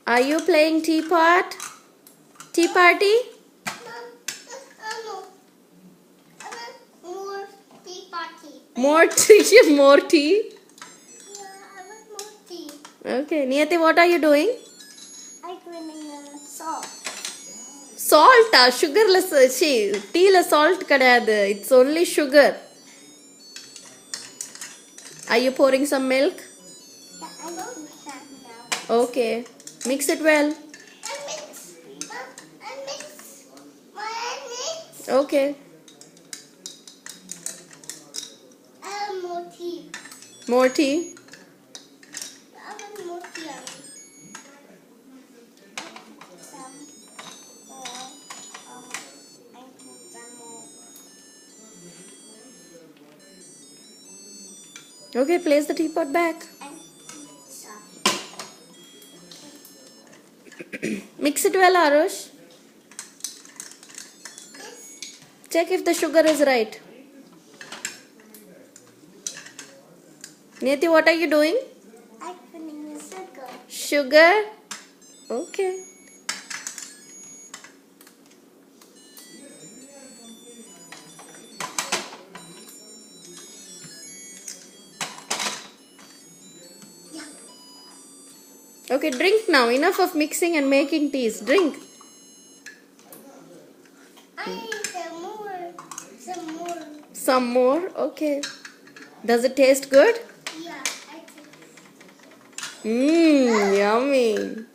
Are you playing teapot? Tea party? No. More tea party. More tea? More tea? Yeah, I want more tea. Okay. Niyati, what are you doing? I'm putting salt. Salt, sugarless. Tea la salt kadayadu. It's only sugar. Are you pouring some milk? Yeah, I don't have now. Okay. Mix it well. I mix. I mix. I mix. Okay. More tea. More tea? I want more tea. Some more. I put some more. Okay, place the teapot back. And some. Mix it well, Arush. This. Check if the sugar is right. Niyati, what are you doing? I'm putting sugar. Sugar? Okay. Okay, drink now. Enough of mixing and making teas. Drink. I need some more. Some more. Some more? Okay. Does it taste good? Yeah, I think. Yummy.